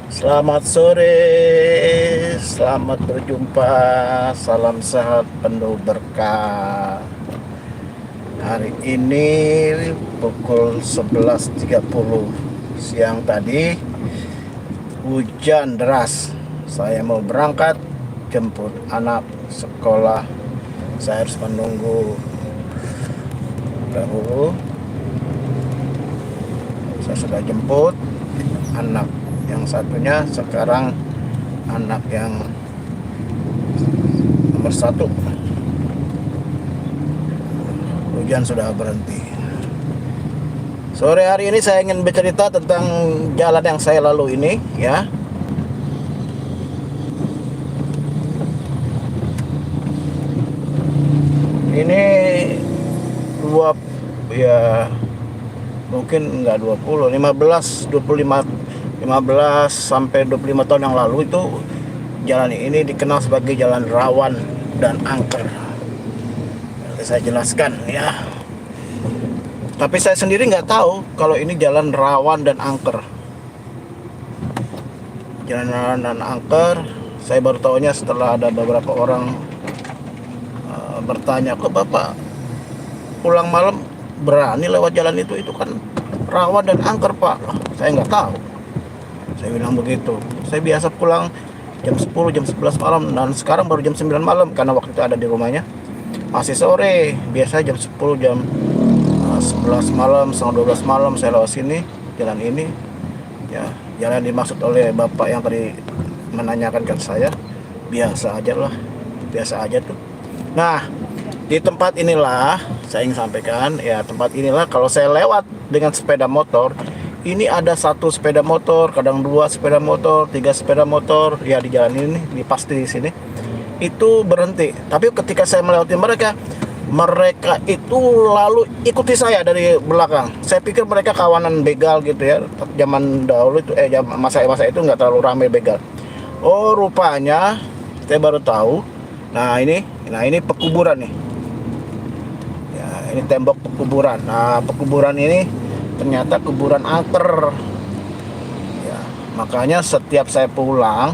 Selamat sore, selamat berjumpa, salam sehat penuh berkah. Hari ini pukul 11.30 siang tadi hujan deras. Saya mau berangkat jemput anak sekolah. Saya harus menunggu dahulu. Saya sudah jemput anak yang satunya, sekarang anak yang nomor satu. Hujan sudah berhenti. Sore hari ini saya ingin bercerita tentang jalan yang saya lalui ini, ya. Ini dua, ya mungkin enggak 20, 15, 25, 15 sampai 25 tahun yang lalu itu jalan ini dikenal sebagai jalan rawan dan angker. Nanti saya jelaskan, ya. Tapi saya sendiri nggak tahu kalau ini jalan rawan dan angker. Jalan rawan dan angker, saya baru tahunya setelah ada beberapa orang bertanya, kok Bapak pulang malam berani lewat jalan itu? Itu kan rawan dan angker, Pak. Saya nggak tahu. Saya bilang begitu. Saya biasa pulang jam 10, jam 11 malam, dan sekarang baru jam 9 malam karena waktu itu ada di rumahnya. Masih sore, biasa jam 10, jam 11 malam, setengah 12 malam saya lewat sini, jalan ini. Ya, jalan dimaksud oleh Bapak yang tadi menanyakan ke saya, biasa aja lah, biasa aja tuh. Nah, di tempat inilah saya ingin sampaikan, ya, tempat inilah kalau saya lewat dengan sepeda motor, ini ada satu sepeda motor, kadang dua sepeda motor, tiga sepeda motor, ya di jalan ini, pasti di sini itu berhenti. Tapi ketika saya melewati mereka, mereka itu lalu ikuti saya dari belakang. Saya pikir mereka kawanan begal gitu ya. Zaman dahulu itu, masa itu nggak terlalu ramai begal. Oh, rupanya saya baru tahu. Nah ini pekuburan nih. Ya, ini tembok pekuburan. Nah, pekuburan ini ternyata kuburan angker. Ya, makanya setiap saya pulang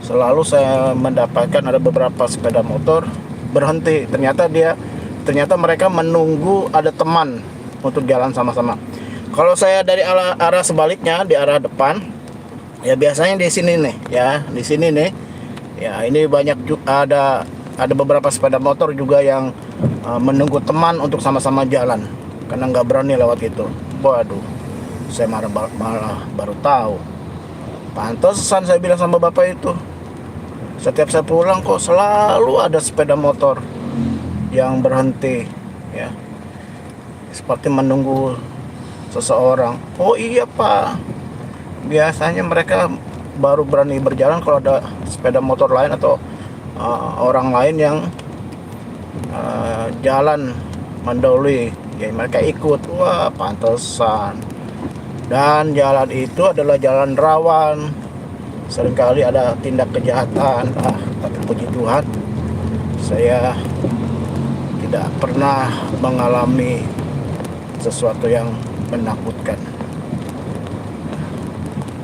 selalu saya mendapatkan ada beberapa sepeda motor berhenti. Ternyata mereka menunggu ada teman untuk jalan sama-sama. Kalau saya dari arah sebaliknya, di arah depan, ya biasanya di sini nih, ya di sini nih, ya ini banyak ada beberapa sepeda motor juga yang menunggu teman untuk sama-sama jalan karena nggak berani lewat itu. Waduh, saya malah baru tahu. Pantesan saya bilang sama bapak itu, setiap saya pulang kok selalu ada sepeda motor yang berhenti, ya, seperti menunggu seseorang. Oh iya Pak, biasanya mereka baru berani berjalan kalau ada sepeda motor lain atau orang lain yang jalan mendahului, ya mereka ikut. Wah, pantesan. Dan jalan itu adalah jalan rawan, seringkali ada tindak kejahatan. Tapi puji Tuhan, saya tidak pernah mengalami sesuatu yang menakutkan,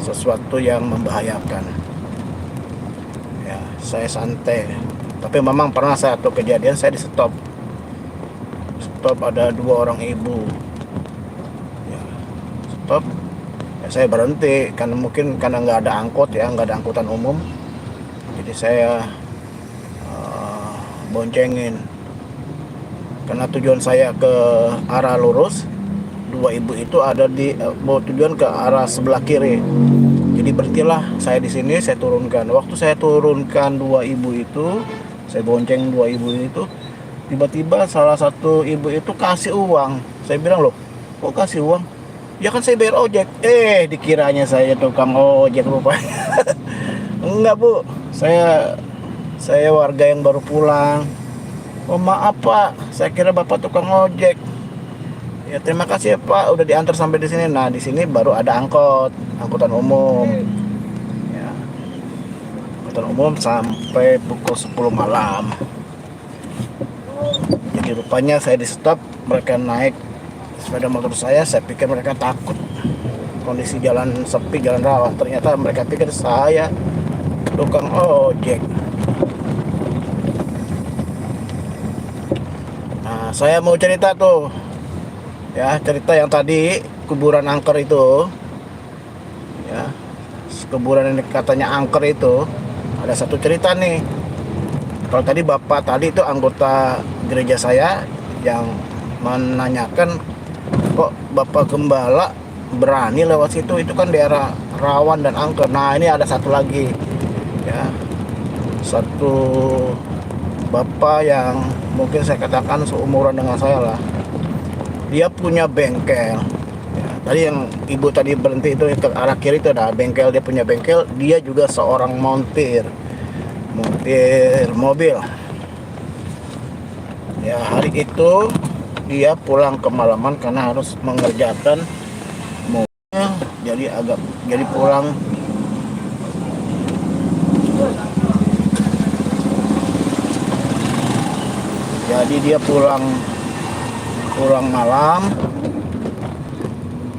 sesuatu yang membahayakan. Ya, saya santai. Tapi memang pernah satu kejadian, saya di stop ada dua orang ibu. Ya, stop. Ya, saya berhenti karena mungkin karena nggak ada angkot, ya nggak ada angkutan umum, jadi saya boncengin karena tujuan saya ke arah lurus. Dua ibu itu ada di bawa tujuan ke arah sebelah kiri, jadi berhentilah saya di sini. Saya turunkan. Waktu saya turunkan dua ibu itu, saya bonceng dua ibu itu, tiba-tiba salah satu ibu itu kasih uang. Saya bilang, loh kok kasih uang? Ya kan saya bayar ojek. Dikiranya saya tukang ojek rupanya. Enggak Bu, saya warga yang baru pulang. Oh maaf Pak, saya kira Bapak tukang ojek. Ya terima kasih ya Pak, udah diantar sampai di sini. Nah di sini baru ada angkutan umum. Ya, angkutan umum sampai pukul 10 malam. Jadi rupanya saya di stop, mereka naik sepeda motor saya pikir mereka takut. kondisi jalan sepi, jalan rawa. Ternyata mereka pikir saya tukang ojek. Nah, saya mau cerita tuh ya, cerita yang tadi kuburan angker itu ya, kuburan yang katanya angker itu. Ada satu cerita nih. Kalau tadi bapak tadi itu anggota gereja saya yang menanyakan, kok bapak gembala berani lewat situ, itu kan daerah rawan dan angker. Nah, ini ada satu lagi ya, satu bapak yang mungkin saya katakan seumuran dengan saya lah. Dia punya bengkel ya, tadi yang ibu tadi berhenti itu ke arah kiri itu ada bengkel. Dia punya bengkel. Dia juga seorang montir mobil ya. Hari itu dia pulang kemalaman karena harus mengerjakan mobilnya, jadi pulang dia pulang malam.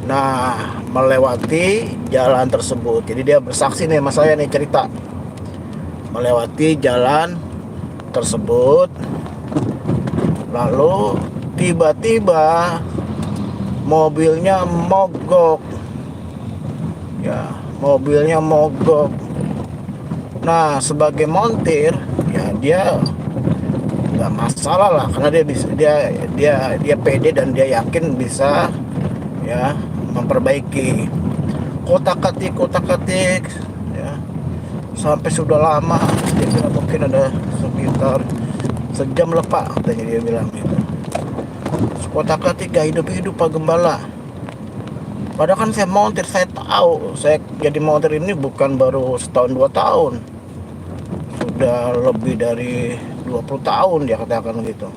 Nah, melewati jalan tersebut. Jadi dia bersaksi nih sama saya nih, cerita melewati jalan tersebut, lalu tiba-tiba mobilnya mogok ya, mobilnya mogok. Nah, sebagai montir ya, dia nggak masalah lah, karena dia bisa, dia pede dan dia yakin bisa ya memperbaiki. Kotak-katik ya, sampai sudah lama. Dia bilang mungkin ada sekitar sejam lah Pak, katanya dia bilang gitu. Kotak-katik gak hidup-hidup Pak Gembala. Padahal kan saya montir, saya tahu saya jadi montir ini bukan baru setahun 2 tahun, sudah lebih dari 20 tahun dia katakan gitu.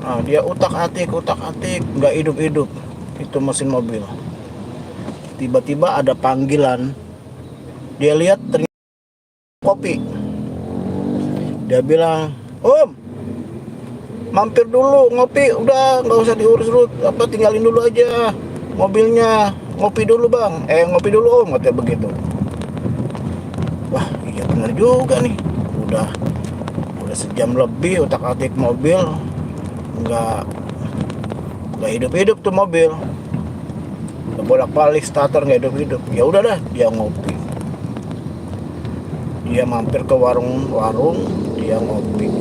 Nah, dia utak-atik nggak hidup-hidup itu mesin mobil. Tiba-tiba ada panggilan, dia lihat ternyata kopi. Dia bilang, "Om, mampir dulu ngopi, udah nggak usah diurus dulu, tinggalin dulu aja mobilnya, ngopi dulu Bang, ngopi dulu Om," katanya begitu. Wah, iya benar juga nih, udah sejam lebih utak-atik mobil, nggak hidup-hidup tuh mobil, udah bolak-balik starter nggak hidup-hidup. Ya udah dah, dia ngopi, dia mampir ke warung, dia ngopi.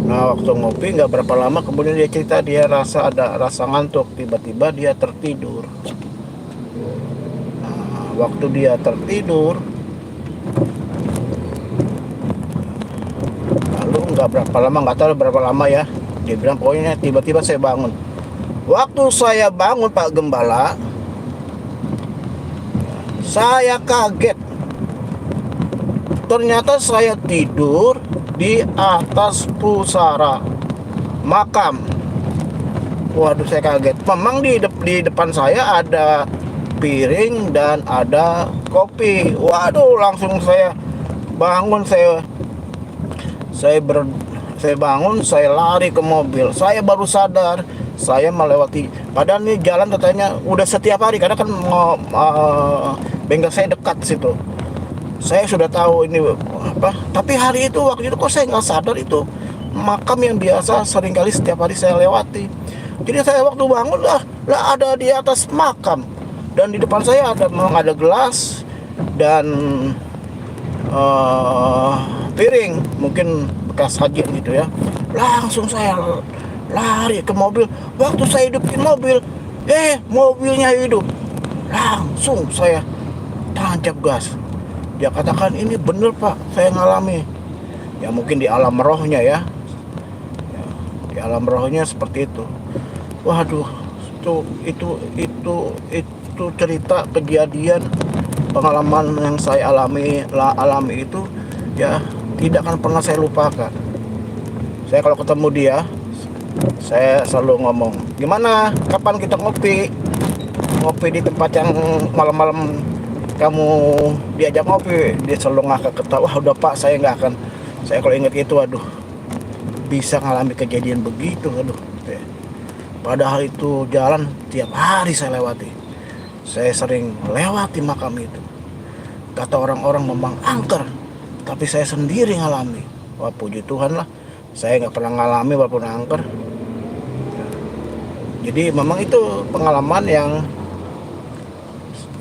Nah, waktu ngopi nggak berapa lama kemudian dia cerita dia ada rasa ngantuk, tiba-tiba dia tertidur. Nah, waktu dia tertidur, lalu nggak tahu berapa lama ya, dia bilang pokoknya tiba-tiba saya bangun. Waktu saya bangun Pak Gembala, saya kaget. Ternyata saya tidur di atas pusara makam. Waduh, saya kaget. Memang di depan saya ada piring dan ada kopi. Waduh, langsung saya bangun, saya bangun, saya lari ke mobil. Saya baru sadar saya melewati, padahal ini jalan katanya udah setiap hari karena kan bengkel saya dekat situ. Saya sudah tahu ini apa, tapi hari itu, waktu itu kok saya nggak sadar itu makam yang biasa seringkali setiap hari saya lewati. Jadi saya waktu bangun lah ada di atas makam, dan di depan saya memang ada gelas dan piring, mungkin bekas sajian gitu ya. Langsung saya lari ke mobil. Waktu saya hidupin mobil, mobilnya hidup. Langsung saya tancap gas. Dia katakan, "Ini bener Pak, saya ngalami." Ya mungkin di alam rohnya ya, di alam rohnya seperti itu. Waduh, itu cerita kejadian pengalaman yang saya alami itu ya, tidak akan pernah saya lupakan. Saya kalau ketemu dia, saya selalu ngomong, "Gimana, kapan kita ngopi di tempat yang malam-malam kamu diajak ngopi?" Dia selalu ngakak ketawa. "Udah Pak, saya nggak akan, saya kalau ingat itu, aduh, bisa ngalami kejadian begitu, aduh." Padahal itu jalan tiap hari saya lewati. Saya sering lewati makam itu. Kata orang-orang memang angker, tapi saya sendiri ngalami. Wah, puji Tuhan lah, saya nggak pernah ngalami walaupun angker. Jadi memang itu pengalaman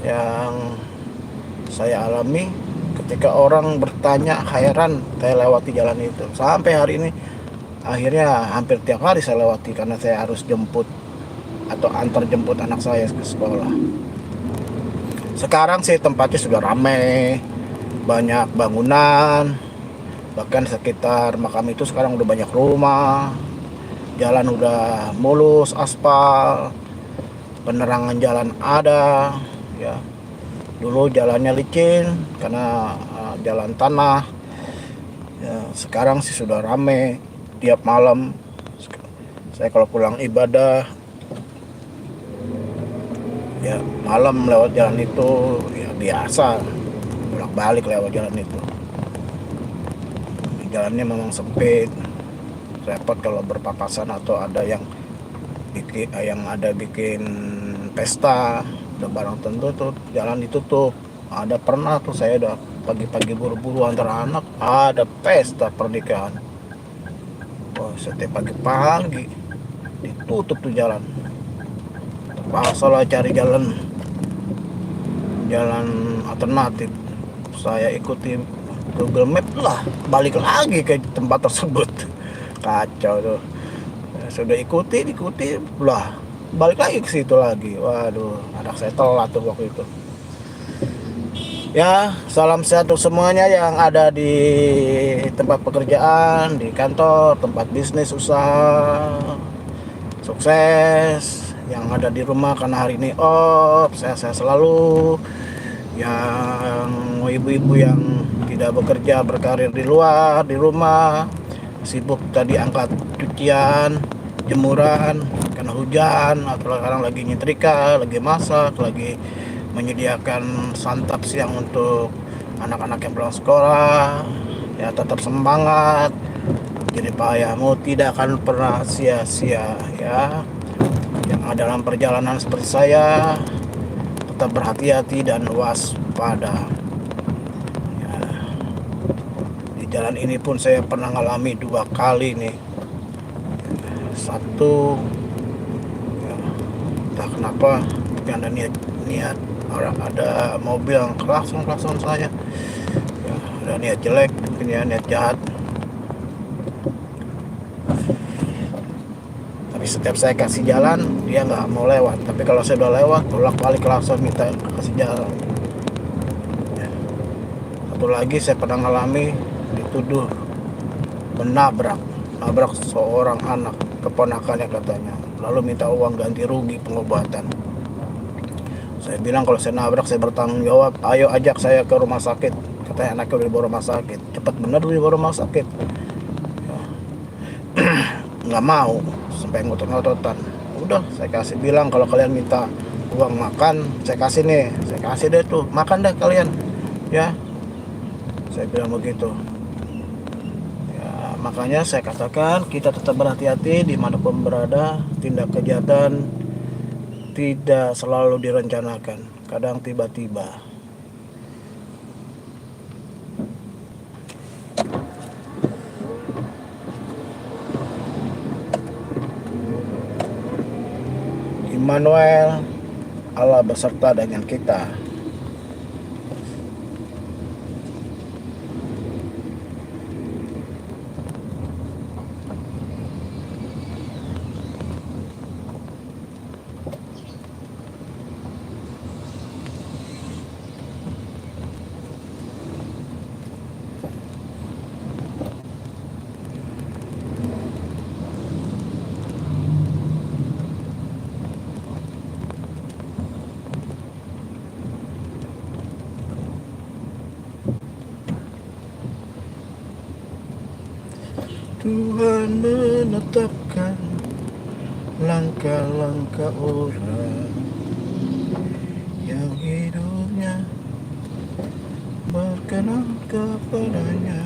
yang saya alami ketika orang bertanya, heran saya lewati jalan itu. Sampai hari ini akhirnya hampir tiap hari saya lewati karena saya harus jemput atau antar jemput anak saya ke sekolah. Sekarang sih tempatnya sudah ramai, banyak bangunan, bahkan sekitar makam itu sekarang udah banyak rumah, jalan udah mulus, aspal, penerangan jalan ada, ya. Dulu jalannya licin karena jalan tanah, ya. Sekarang sih sudah ramai. Tiap malam saya kalau pulang ibadah, ya malam lewat jalan itu ya biasa, bolak-balik lewat jalan itu. Jalannya memang sempit, repot kalau berpapasan atau ada yang bikin pesta, udah barang tentu tuh jalan ditutup. Ada pernah tuh saya udah pagi-pagi buru-buru antar anak, ada pesta pernikahan. Wah, setiap pagi-pagi ditutup tuh jalan. Terpaksa lah cari jalan alternatif. Saya ikuti Google Map lah, balik lagi ke tempat tersebut. Kacau tuh. Sudah ikuti lah, balik lagi ke situ lagi. Waduh, anak saya telat tuh waktu itu. Ya, salam sehat untuk semuanya yang ada di tempat pekerjaan, di kantor, tempat bisnis, usaha. Sukses. Yang ada di rumah karena hari ini off, sehat-sehat selalu. Yang ibu-ibu yang tidak bekerja, berkarir di luar, di rumah, sibuk tadi angkat cucian, jemuran karena hujan, atau sekarang lagi nyetrika, lagi masak, lagi menyediakan santap siang untuk anak-anak yang pulang sekolah. Ya, tetap semangat. Jadi payahmu tidak akan pernah sia-sia, ya. Yang ada dalam perjalanan seperti saya, tetap berhati-hati dan waspada. Ya. Di jalan ini pun saya pernah ngalami 2 kali nih. Satu, ya, entah kenapa, tapi ada niat orang, ada mobil yang klakson saya, ya, ada niat jelek, mungkin ya, niat jahat. Tapi setiap saya kasih jalan, dia nggak mau lewat. Tapi kalau saya udah lewat, bolak-balik klakson minta kasih jalan, ya. Satu lagi saya pernah ngalami, dituduh nabrak seorang anak keponakannya katanya, lalu minta uang ganti rugi pengobatan. Saya bilang kalau saya nabrak saya bertanggung jawab, ayo ajak saya ke rumah sakit. Katanya anaknya udah dibawa rumah sakit, cepat bener dibawa rumah sakit. Nggak mau, sampai ngotot-ngototan. Udah saya kasih, bilang kalau kalian minta uang makan, saya kasih deh tuh, makan deh kalian, ya. Saya bilang begitu. Ya, makanya saya katakan kita tetap berhati-hati dimanapun berada. Tindak kejahatan tidak selalu direncanakan, kadang tiba-tiba. Immanuel, Allah beserta dengan kita. Tuhan menetapkan langkah-langkah orang yang hidupnya berkenan kepadanya.